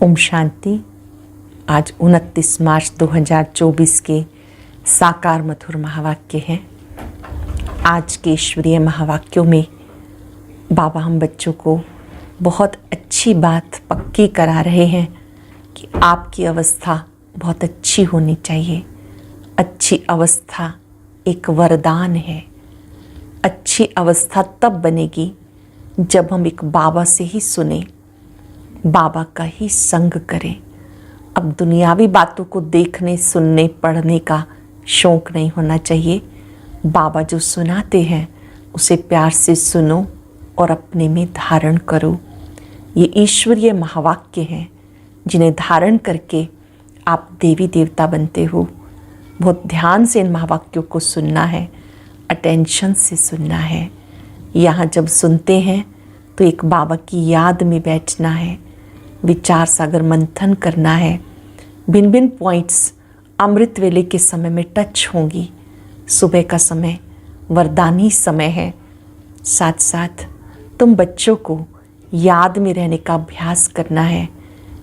ओम शांति। आज 29 मार्च 2024 के साकार मधुर महावाक्य हैं। आज के ईश्वरीय महावाक्यों में बाबा हम बच्चों को बहुत अच्छी बात पक्की करा रहे हैं कि आपकी अवस्था बहुत अच्छी होनी चाहिए। अच्छी अवस्था एक वरदान है। अच्छी अवस्था तब बनेगी जब हम एक बाबा से ही सुने, बाबा का ही संग करें। अब दुनियावी बातों को देखने, सुनने, पढ़ने का शौक नहीं होना चाहिए। बाबा जो सुनाते हैं उसे प्यार से सुनो और अपने में धारण करो। ये ईश्वरीय महावाक्य हैं जिन्हें धारण करके आप देवी देवता बनते हो। बहुत ध्यान से इन महावाक्यों को सुनना है, अटेंशन से सुनना है। यहाँ जब सुनते हैं तो एक बाबा की याद में बैठना है, विचार सागर मंथन करना है। भिन्न भिन्न पॉइंट्स अमृत वेले के समय में टच होंगी। सुबह का समय वरदानी समय है। साथ साथ तुम बच्चों को याद में रहने का अभ्यास करना है,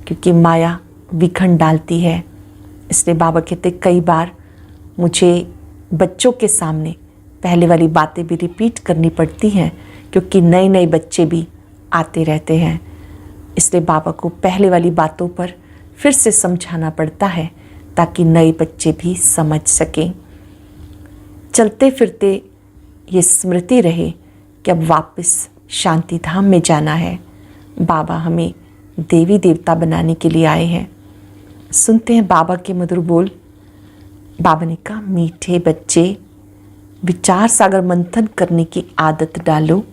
क्योंकि माया विघन डालती है। इसलिए बाबा कहते कई बार मुझे बच्चों के सामने पहले वाली बातें भी रिपीट करनी पड़ती हैं, क्योंकि नए नए बच्चे भी आते रहते हैं। इसलिए बाबा को पहले वाली बातों पर फिर से समझाना पड़ता है ताकि नए बच्चे भी समझ सकें। चलते फिरते ये स्मृति रहे कि अब वापस शांति धाम में जाना है। बाबा हमें देवी देवता बनाने के लिए आए हैं। सुनते हैं बाबा के मधुर बोल। बाबा ने कहा, मीठे बच्चे, विचार सागर मंथन करने की आदत डालो।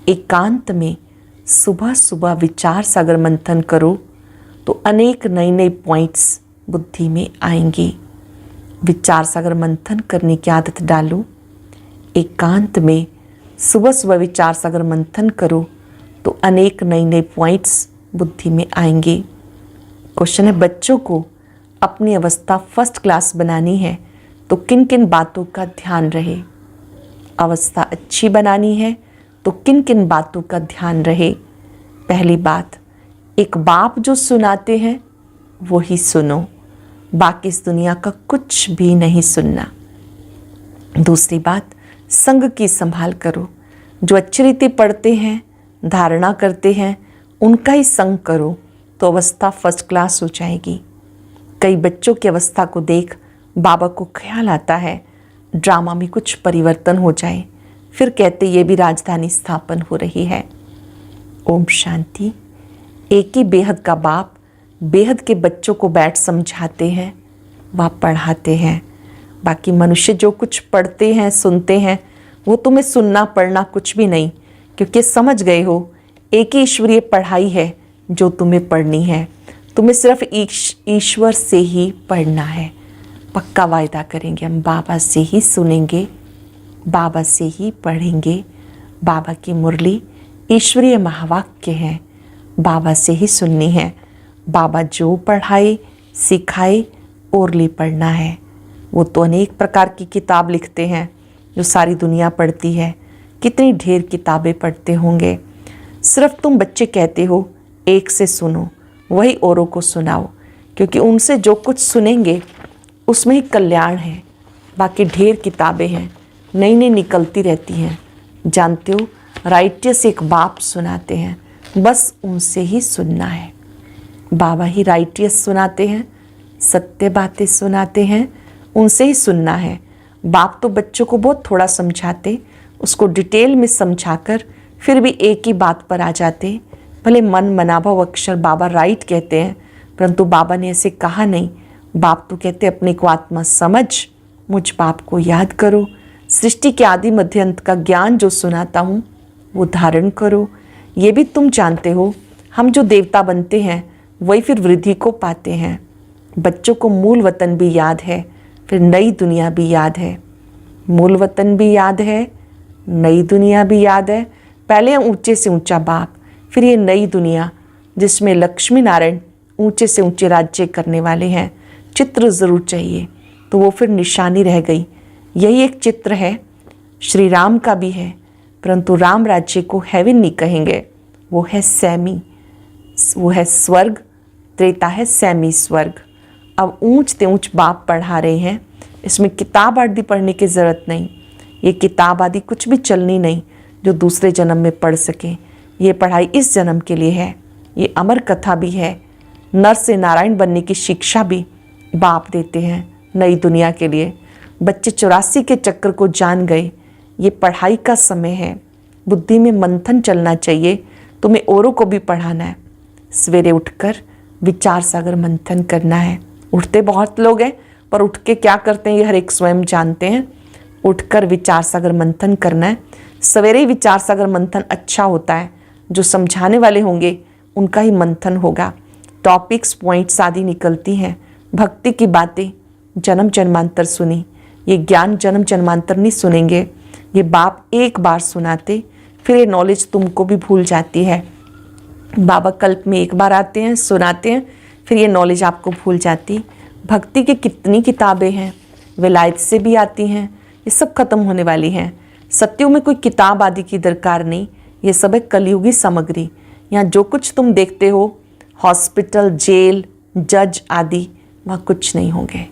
एकांत में सुबह सुबह विचार सागर मंथन करो तो अनेक नए नए पॉइंट्स बुद्धि में आएंगे। विचार सागर मंथन करने की आदत डालो। एकांत में सुबह सुबह विचार सागर मंथन करो तो अनेक नए नए पॉइंट्स बुद्धि में आएंगे। क्वेश्चन है, बच्चों को अपनी अवस्था फर्स्ट क्लास बनानी है तो किन किन बातों का ध्यान रहे। अवस्था अच्छी बनानी है तो किन किन बातों का ध्यान रहे। पहली बात, एक बाप जो सुनाते हैं वो ही सुनो, बाकी इस दुनिया का कुछ भी नहीं सुनना। दूसरी बात, संग की संभाल करो। जो अच्छी रीति पढ़ते हैं, धारणा करते हैं, उनका ही संग करो तो अवस्था फर्स्ट क्लास हो जाएगी। कई बच्चों की अवस्था को देख बाबा को ख्याल आता है ड्रामा में कुछ परिवर्तन हो जाए, फिर कहते ये भी राजधानी स्थापन हो रही है। ओम शांति। एक ही बेहद का बाप बेहद के बच्चों को बैठ समझाते हैं, वह पढ़ाते हैं। बाकी मनुष्य जो कुछ पढ़ते हैं, सुनते हैं, वो तुम्हें सुनना पढ़ना कुछ भी नहीं, क्योंकि समझ गए हो एक ही ईश्वरीय पढ़ाई है जो तुम्हें पढ़नी है। तुम्हें सिर्फ ईश्वर से ही पढ़ना है। पक्का वायदा करेंगे, हम बाबा से ही सुनेंगे, बाबा से ही पढ़ेंगे। बाबा की मुरली ईश्वरीय महावाक्य है, बाबा से ही सुननी है। बाबा जो पढ़ाए सिखाए ओरली पढ़ना है। वो तो अनेक प्रकार की किताब लिखते हैं जो सारी दुनिया पढ़ती है। कितनी ढेर किताबें पढ़ते होंगे। सिर्फ तुम बच्चे कहते हो एक से सुनो, वही औरों को सुनाओ, क्योंकि उनसे जो कुछ सुनेंगे उसमें ही कल्याण है। बाकी ढेर किताबें हैं, नई नई निकलती रहती हैं। जानते हो, राइटियस एक बाप सुनाते हैं, बस उनसे ही सुनना है। बाबा ही राइटियस सुनाते हैं, सत्य बातें सुनाते हैं, उनसे ही सुनना है। बाप तो बच्चों को बहुत थोड़ा समझाते, उसको डिटेल में समझाकर फिर भी एक ही बात पर आ जाते। भले मन मनाभव अक्षर बाबा राइट कहते हैं, परंतु बाबा ने ऐसे कहा नहीं। बाप तो कहते अपने को आत्मा समझ, मुझ बाप को याद करो। सृष्टि के आदि मध्य अंत का ज्ञान जो सुनाता हूँ वो धारण करो। ये भी तुम जानते हो, हम जो देवता बनते हैं वही फिर वृद्धि को पाते हैं। बच्चों को मूल वतन भी याद है, फिर नई दुनिया भी याद है। मूल वतन भी याद है, नई दुनिया भी याद है। पहले ऊंचे से ऊंचा बाप, फिर ये नई दुनिया जिसमें लक्ष्मी नारायण ऊंचे से ऊंचे राज्य करने वाले हैं। चित्र ज़रूर चाहिए, तो वो फिर निशानी रह गई। यही एक चित्र है, श्री राम का भी है, परंतु राम राज्य को हेवन नहीं कहेंगे, वो है सैमी, वो है स्वर्ग त्रेता है सैमी स्वर्ग। अब ऊंच ते ऊंच बाप पढ़ा रहे हैं, इसमें किताब आदि पढ़ने की ज़रूरत नहीं, ये किताब आदि कुछ भी चलनी नहीं जो दूसरे जन्म में पढ़ सके। ये पढ़ाई इस जन्म के लिए है, ये अमर कथा भी है, नर से नारायण बनने की शिक्षा भी बाप देते हैं नई दुनिया के लिए। बच्चे 84 के चक्र को जान गए, ये पढ़ाई का समय है, बुद्धि में मंथन चलना चाहिए, तुम्हें औरों को भी पढ़ाना है। सवेरे उठकर विचार सागर मंथन करना है। उठते बहुत लोग हैं पर उठ के क्या करते हैं ये हर एक स्वयं जानते हैं। उठकर विचार सागर मंथन करना है। सवेरे ही विचार सागर मंथन अच्छा होता है, जो समझाने वाले होंगे उनका ही मंथन होगा, टॉपिक्स पॉइंट्स आदि निकलती हैं। भक्ति की बातें जन्म जन्मांतर सुनी, ये ज्ञान जन्म जन्मांतर नहीं सुनेंगे, ये बाप एक बार सुनाते फिर ये नॉलेज तुमको भी भूल जाती है। बाबा कल्प में एक बार आते हैं, सुनाते हैं, फिर ये नॉलेज आपको भूल जाती। भक्ति की कितनी किताबें हैं, विलायत से भी आती हैं, ये सब खत्म होने वाली हैं। सत्युग में कोई किताब आदि की दरकार नहीं, ये सब है कलयुगी सामग्री। यहाँ जो कुछ तुम देखते हो हॉस्पिटल, जेल, जज आदि, वहाँ कुछ नहीं होंगे।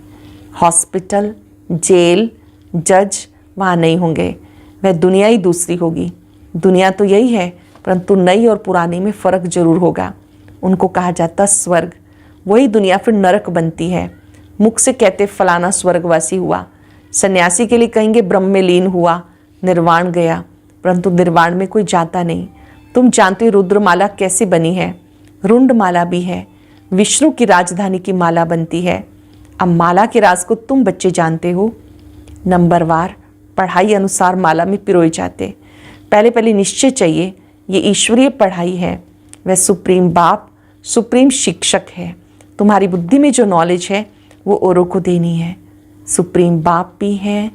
हॉस्पिटल, जेल, जज वहाँ नहीं होंगे, वह दुनिया ही दूसरी होगी। दुनिया तो यही है, परंतु नई और पुरानी में फ़र्क जरूर होगा। उनको कहा जाता स्वर्ग, वही दुनिया फिर नरक बनती है। मुख से कहते फलाना स्वर्गवासी हुआ, सन्यासी के लिए कहेंगे ब्रह्म में लीन हुआ, निर्वाण गया, परंतु निर्वाण में कोई जाता नहीं। तुम जानते हो रुद्रमाला कैसे बनी है, रुंड माला भी है, विष्णु की राजधानी की माला बनती है। अब माला के राज को तुम बच्चे जानते हो। नंबरवार पढ़ाई अनुसार माला में पिरोए जाते। पहले पहले निश्चय चाहिए ये ईश्वरीय पढ़ाई है, वह सुप्रीम बाप, सुप्रीम शिक्षक है। तुम्हारी बुद्धि में जो नॉलेज है वो औरों को देनी है। सुप्रीम बाप भी है,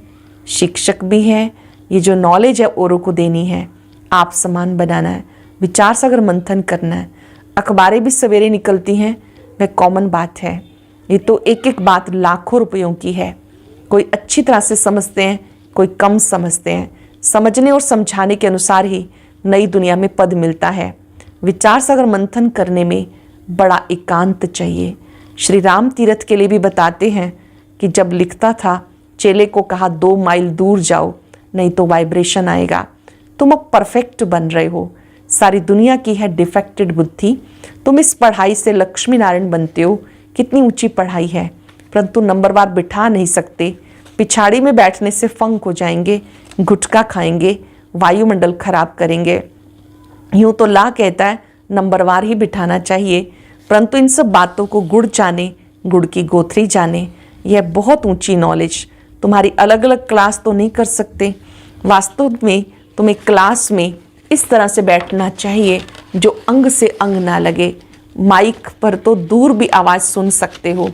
शिक्षक भी है, ये जो नॉलेज है औरों को देनी है। आप समान बनाना है, विचार सागर मंथन करना है। अखबारें भी सवेरे निकलती हैं, वह कॉमन बात है। ये तो एक एक बात लाखों रुपयों की है। कोई अच्छी तरह से समझते हैं, कोई कम समझते हैं। समझने और समझाने के अनुसार ही नई दुनिया में पद मिलता है। विचार सागर मंथन करने में बड़ा एकांत चाहिए। श्री राम तीर्थ के लिए भी बताते हैं कि जब लिखता था चेले को कहा 2 माइल दूर जाओ, नहीं तो वाइब्रेशन आएगा। तुम अब परफेक्ट बन रहे हो, सारी दुनिया की है डिफेक्टेड बुद्धि। तुम इस पढ़ाई से लक्ष्मी नारायण बनते हो, कितनी ऊंची पढ़ाई है, परंतु नंबरवार बिठा नहीं सकते। पिछाड़ी में बैठने से फंक हो जाएंगे, गुटखा खाएंगे, वायुमंडल खराब करेंगे। यूँ तो ला कहता है नंबरवार ही बिठाना चाहिए, परंतु इन सब बातों को गुड़ जाने, गुड़ की गोथरी जाने। यह बहुत ऊंची नॉलेज, तुम्हारी अलग अलग क्लास तो नहीं कर सकते। वास्तव में तुम्हें क्लास में इस तरह से बैठना चाहिए जो अंग से अंग ना लगे। माइक पर तो दूर भी आवाज़ सुन सकते हो।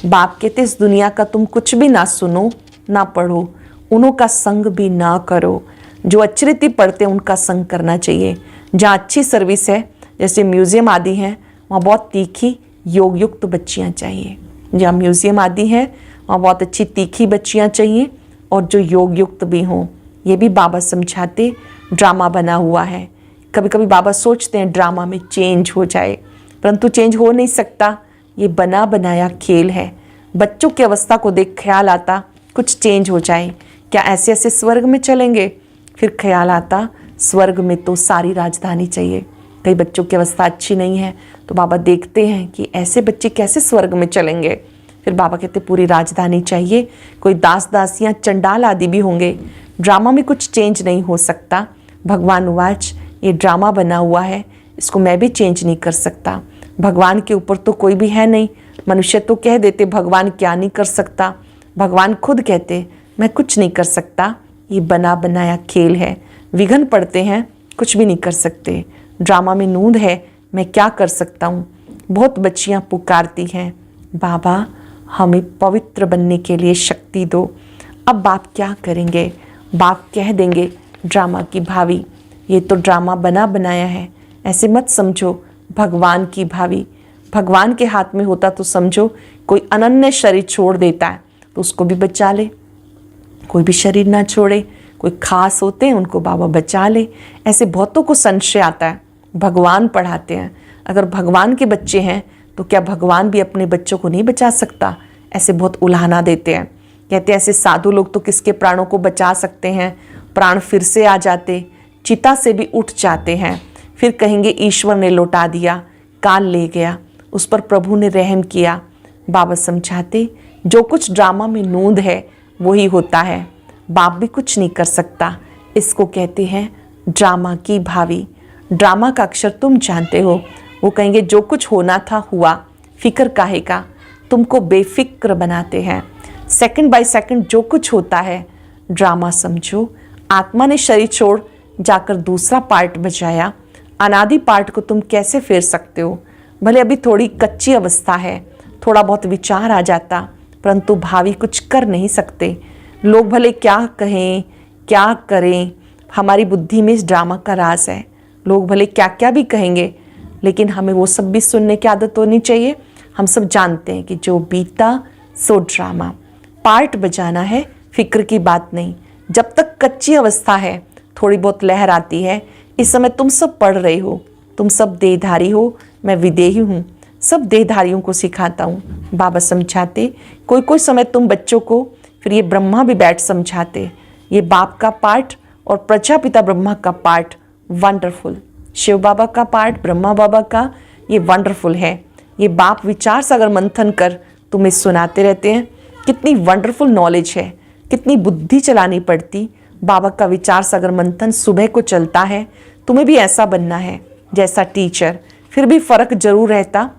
बाप कहते इस दुनिया का तुम कुछ भी ना सुनो ना पढ़ो, उन्हों का संग भी ना करो। जो अच्छी रीति पढ़ते हैं उनका संग करना चाहिए। जहाँ अच्छी सर्विस है, जैसे म्यूज़ियम आदि हैं, वहाँ बहुत तीखी योग युक्त बच्चियाँ चाहिए। जहाँ म्यूज़ियम आदि है वहाँ बहुत अच्छी तीखी बच्चियाँ चाहिए और जो योग युक्त भी हों। ये भी बाबा समझाते, ड्रामा बना हुआ है। कभी कभी बाबा सोचते हैं ड्रामा में चेंज हो जाए, परंतु चेंज हो नहीं सकता, ये बना बनाया खेल है। बच्चों की अवस्था को देख ख्याल आता कुछ चेंज हो जाए, क्या ऐसे ऐसे स्वर्ग में चलेंगे? फिर ख्याल आता स्वर्ग में तो सारी राजधानी चाहिए। कई बच्चों की अवस्था अच्छी नहीं है तो बाबा देखते हैं कि ऐसे बच्चे कैसे स्वर्ग में चलेंगे। फिर बाबा कहते पूरी राजधानी चाहिए। कोई दास दासियाँ चंडाल आदि भी होंगे। ड्रामा में कुछ चेंज नहीं हो सकता। भगवान उवाच, ये ड्रामा बना हुआ है, इसको मैं भी चेंज नहीं कर सकता। भगवान के ऊपर तो कोई भी है नहीं। मनुष्य तो कह देते भगवान क्या नहीं कर सकता, भगवान खुद कहते मैं कुछ नहीं कर सकता। ये बना बनाया खेल है। विघन पड़ते हैं, कुछ भी नहीं कर सकते। ड्रामा में नूंद है, मैं क्या कर सकता हूँ। बहुत बच्चियाँ पुकारती हैं बाबा हमें पवित्र बनने के लिए शक्ति दो। अब बाप क्या करेंगे? बाप कह देंगे ड्रामा की भावी, ये तो ड्रामा बना बनाया है, ऐसे मत समझो। भगवान की भावी भगवान के हाथ में होता तो समझो कोई अनन्य शरीर छोड़ देता है तो उसको भी बचा ले, कोई भी शरीर ना छोड़े। कोई खास होते हैं उनको बाबा बचा ले। ऐसे बहुतों को संशय आता है। भगवान पढ़ाते हैं, अगर भगवान के बच्चे हैं तो क्या भगवान भी अपने बच्चों को नहीं बचा सकता? ऐसे बहुत उलाहना देते हैं, कहते हैं ऐसे साधु लोग तो किसके प्राणों को बचा सकते हैं, प्राण फिर से आ जाते, चिता से भी उठ जाते हैं, फिर कहेंगे ईश्वर ने लौटा दिया, काल ले गया, उस पर प्रभु ने रहम किया। बाबा समझाते जो कुछ ड्रामा में नूंद है वही होता है, बाप भी कुछ नहीं कर सकता। इसको कहते हैं ड्रामा की भावी। ड्रामा का अक्षर तुम जानते हो। वो कहेंगे जो कुछ होना था हुआ, फिक्र काहे का, तुमको बेफिक्र बनाते हैं। सेकंड बाय सेकंड जो कुछ होता है ड्रामा समझो। आत्मा ने शरीर छोड़ जाकर दूसरा पार्ट बजाया, अनादि पार्ट को तुम कैसे फेर सकते हो? भले अभी थोड़ी कच्ची अवस्था है, थोड़ा बहुत विचार आ जाता, परंतु भावी कुछ कर नहीं सकते। लोग भले क्या कहें क्या करें, हमारी बुद्धि में इस ड्रामा का राज है। लोग भले क्या क्या भी कहेंगे, लेकिन हमें वो सब भी सुनने की आदत होनी चाहिए। हम सब जानते हैं कि जो बीता सो ड्रामा, पार्ट बजाना है, फिक्र की बात नहीं। जब तक कच्ची अवस्था है, थोड़ी बहुत लहर आती है। इस समय तुम सब पढ़ रहे हो, तुम सब देहधारी हो, मैं विदेही हूँ, सब देहधारियों को सिखाता हूँ। बाबा समझाते कोई कोई समय तुम बच्चों को, फिर ये ब्रह्मा भी बैठ समझाते, ये बाप का पार्ट और प्रजापिता ब्रह्मा का पार्ट वंडरफुल, शिव बाबा का पार्ट, ब्रह्मा बाबा का, ये वंडरफुल है। ये बाप विचार सागर मंथन कर तुम्हें सुनाते रहते हैं। कितनी वंडरफुल नॉलेज है, कितनी बुद्धि चलानी पड़ती। बाबा का विचार सागर मंथन सुबह को चलता है। तुम्हें भी ऐसा बनना है जैसा टीचर। फिर भी फ़र्क जरूर रहता,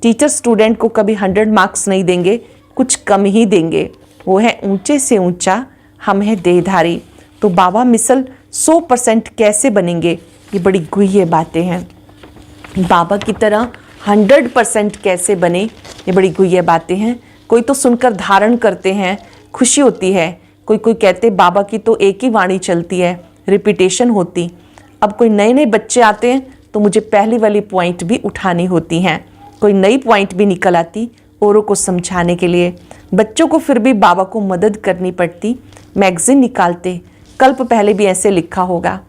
टीचर स्टूडेंट को कभी 100 मार्क्स नहीं देंगे, कुछ कम ही देंगे। वो है ऊंचे से ऊंचा, हम है देहधारी। तो बाबा मिसल 100% कैसे बनेंगे, ये बड़ी गुह्य बातें हैं। बाबा की तरह 100% कैसे बने, ये बड़ी गुह्य बातें हैं। कोई तो सुनकर धारण करते हैं, खुशी होती है। कोई कोई कहते बाबा की तो एक ही वाणी चलती है, रिपीटेशन होती। अब कोई नए नए बच्चे आते हैं तो मुझे पहली वाली पॉइंट भी उठानी होती हैं, कोई नई पॉइंट भी निकल आती औरों को समझाने के लिए। बच्चों को फिर भी बाबा को मदद करनी पड़ती। मैगज़ीन निकालते, कल्प पहले भी ऐसे लिखा होगा।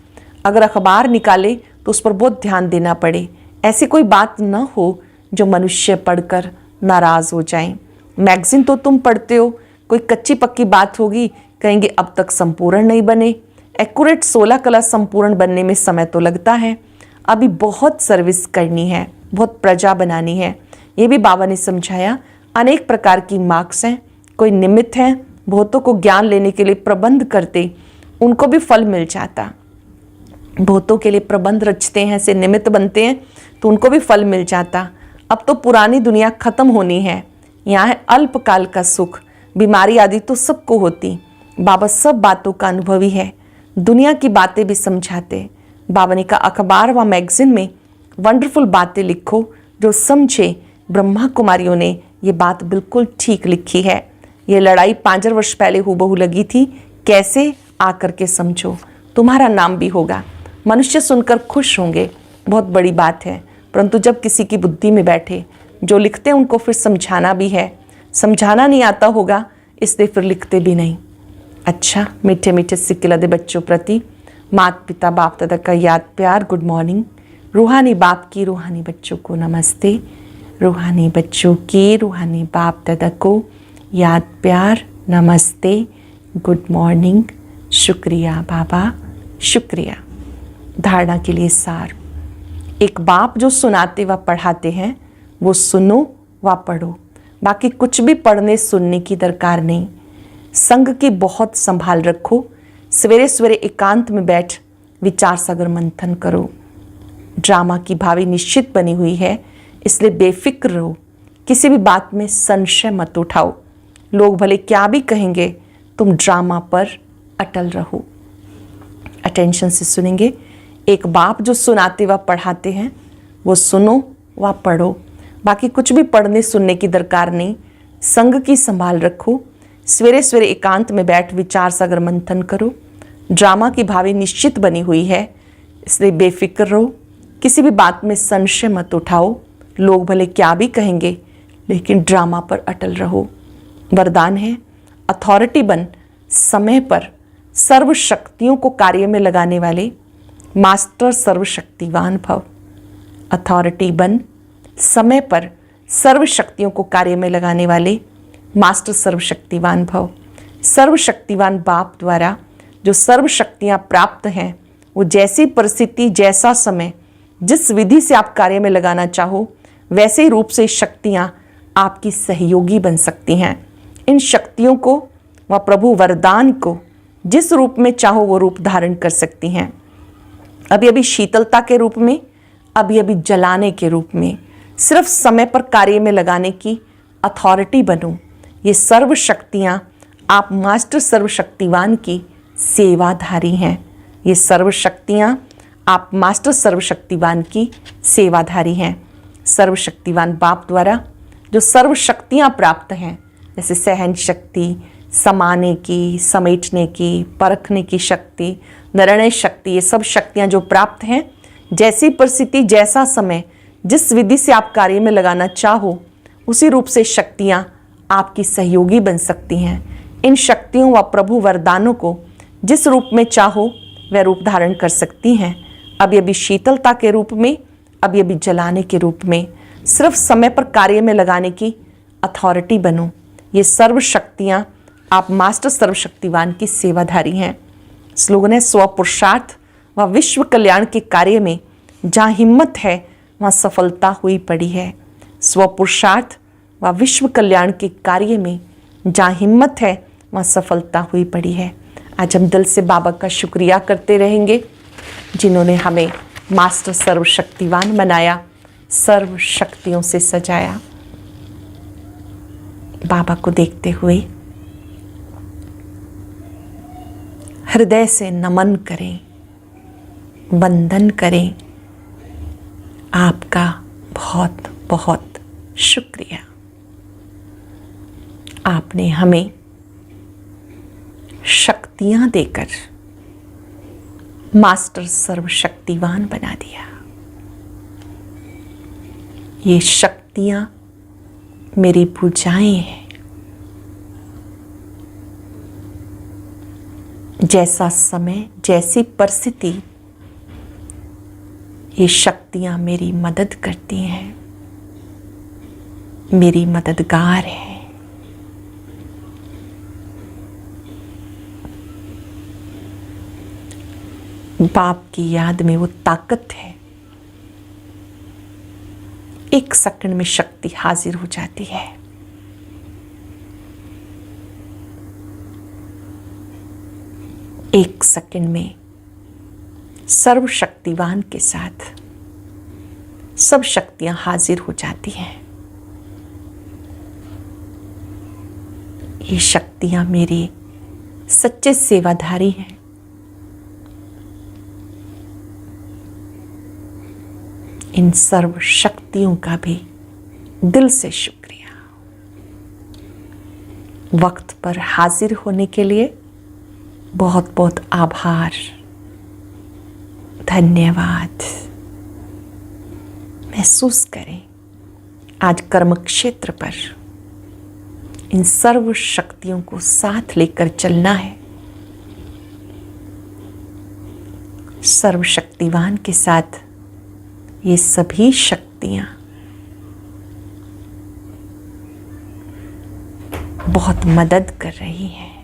अगर अखबार निकाले तो उस पर बहुत ध्यान देना पड़े, ऐसी कोई बात न हो जो मनुष्य पढ़कर नाराज़ हो जाएं। मैगज़ीन तो तुम पढ़ते हो, कोई कच्ची पक्की बात होगी, कहेंगे अब तक संपूर्ण नहीं बने। एक्यूरेट 16 कला संपूर्ण बनने में समय तो लगता है, अभी बहुत सर्विस करनी है, बहुत प्रजा बनानी है। ये भी बाबा ने समझाया। अनेक प्रकार की मार्क्स हैं, कोई निमित्त हैं, बहुतों को ज्ञान लेने के लिए प्रबंध करते, उनको भी फल मिल जाता। बहुतों के लिए प्रबंध रचते हैं, ऐसे निमित्त बनते हैं, तो उनको भी फल मिल जाता। अब तो पुरानी दुनिया खत्म होनी है, यहाँ है अल्पकाल का सुख। बीमारी आदि तो सबको होती, बाबा सब बातों का अनुभवी है, दुनिया की बातें भी समझाते। बाबा ने कहा अखबार व मैगज़ीन में वंडरफुल बातें लिखो जो समझे। ब्रह्मा कुमारियों ने ये बात बिल्कुल ठीक लिखी है। ये लड़ाई 5 वर्ष पहले हूबहू लगी थी, कैसे आकर के समझो, तुम्हारा नाम भी होगा। मनुष्य सुनकर खुश होंगे, बहुत बड़ी बात है, परंतु जब किसी की बुद्धि में बैठे, जो लिखते हैं उनको फिर समझाना भी है। समझाना नहीं आता होगा इसलिए फिर लिखते भी नहीं। अच्छा, मीठे मीठे सिक्के लदे बच्चों प्रति माता पिता बाप दादा का याद प्यार गुड मॉर्निंग। रूहानी बाप की रूहानी बच्चों को नमस्ते। रूहानी बच्चों की रूहानी बाप दादा को याद प्यार नमस्ते, गुड मॉर्निंग, शुक्रिया बाबा, शुक्रिया। धारणा के लिए सार। एक बाप जो सुनाते व पढ़ाते हैं वो सुनो व पढ़ो, बाकी कुछ भी पढ़ने सुनने की दरकार नहीं। संग की बहुत संभाल रखो, सवेरे सवेरे एकांत में बैठ विचार सागर मंथन करो। ड्रामा की भावी निश्चित बनी हुई है, इसलिए बेफिक्र रहो, किसी भी बात में संशय मत उठाओ। लोग भले क्या भी कहेंगे, तुम ड्रामा पर अटल रहो। अटेंशन से सुनेंगे। एक बाप जो सुनाते व पढ़ाते हैं वो सुनो व पढ़ो, बाकी कुछ भी पढ़ने सुनने की दरकार नहीं। संग की संभाल रखो, सवेरे सवेरे एकांत में बैठ विचार सागर मंथन करो। ड्रामा की भावी निश्चित बनी हुई है, इसलिए बेफिक्र रहो, किसी भी बात में संशय मत उठाओ। लोग भले क्या भी कहेंगे, लेकिन ड्रामा पर अटल रहो। वरदान है अथॉरिटी बन, समय पर सर्व शक्तियों को कार्य में लगाने वाले मास्टर सर्वशक्तिवान भव। अथॉरिटी बन, समय पर सर्व शक्तियों को कार्य में लगाने वाले मास्टर सर्वशक्तिवान भव। सर्वशक्तिवान बाप द्वारा जो सर्व शक्तियाँ प्राप्त हैं, वो जैसी परिस्थिति, जैसा समय, जिस विधि से आप कार्य में लगाना चाहो, वैसे ही रूप से शक्तियाँ आपकी सहयोगी बन सकती हैं। इन शक्तियों को व प्रभु वरदान को जिस रूप में चाहो वो रूप धारण कर सकती हैं। अभी अभी शीतलता के रूप में, अभी अभी जलाने के रूप में, सिर्फ समय पर कार्य में लगाने की अथॉरिटी बनो। ये सर्व शक्तियाँ आप मास्टर सर्वशक्तिवान की सेवाधारी हैं। ये सर्व शक्तियाँ आप मास्टर सर्वशक्तिवान की सेवाधारी हैं। सर्वशक्तिवान बाप द्वारा जो सर्व शक्तियाँ प्राप्त हैं, जैसे सहन शक्ति, समाने की, समेटने की, परखने की शक्ति, निर्णय शक्ति, ये सब शक्तियाँ जो प्राप्त हैं, जैसी परिस्थिति, जैसा समय, जिस विधि से आप कार्य में लगाना चाहो, उसी रूप से शक्तियाँ आपकी सहयोगी बन सकती हैं। इन शक्तियों व प्रभु वरदानों को जिस रूप में चाहो वह रूप धारण कर सकती हैं। अभी अभी शीतलता के रूप में, अभी अभी जलाने के रूप में, सिर्फ समय पर कार्य में लगाने की अथॉरिटी बनो। ये सर्व शक्तियाँ आप मास्टर सर्वशक्तिवान की सेवाधारी हैं। स्लोगन है, स्वपुरुषार्थ व विश्व कल्याण के कार्य में जहाँ हिम्मत है वहाँ सफलता हुई पड़ी है। स्वपुरुषार्थ व विश्व कल्याण के कार्य में जहाँ हिम्मत है वहाँ सफलता हुई पड़ी है। आज हम दिल से बाबा का शुक्रिया करते रहेंगे, जिन्होंने हमें मास्टर सर्वशक्तिवान बनाया, सर्व शक्तियों से सजाया। बाबा को देखते हुए हृदय से नमन करें, वंदन करें। आपका बहुत बहुत शुक्रिया। आपने हमें शक्तियां देकर मास्टर सर्वशक्तिवान बना दिया। ये शक्तियां मेरी भुजाएं हैं। जैसा समय, जैसी परिस्थिति, ये शक्तियां मेरी मदद करती हैं, मेरी मददगार है। बाप की याद में वो ताकत है, एक सेकंड में शक्ति हाजिर हो जाती है। एक सेकंड में सर्वशक्तिवान के साथ सब शक्तियां हाजिर हो जाती हैं। ये शक्तियां मेरे सच्चे सेवाधारी हैं। इन सर्व शक्तियों का भी दिल से शुक्रिया। वक्त पर हाजिर होने के लिए बहुत बहुत आभार, धन्यवाद। महसूस करें आज कर्म क्षेत्र पर इन सर्व शक्तियों को साथ लेकर चलना है। सर्वशक्तिवान के साथ ये सभी शक्तियां बहुत मदद कर रही हैं,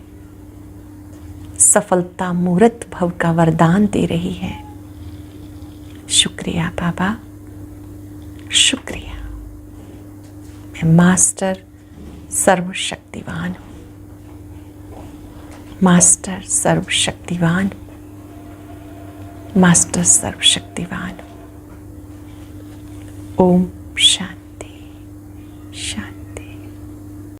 सफलता मूर्त भव का वरदान दे रही है। शुक्रिया बाबा, शुक्रिया। मैं मास्टर सर्वशक्तिवान हूँ, मास्टर सर्वशक्तिवान, मास्टर सर्वशक्तिवान। ओम शांति।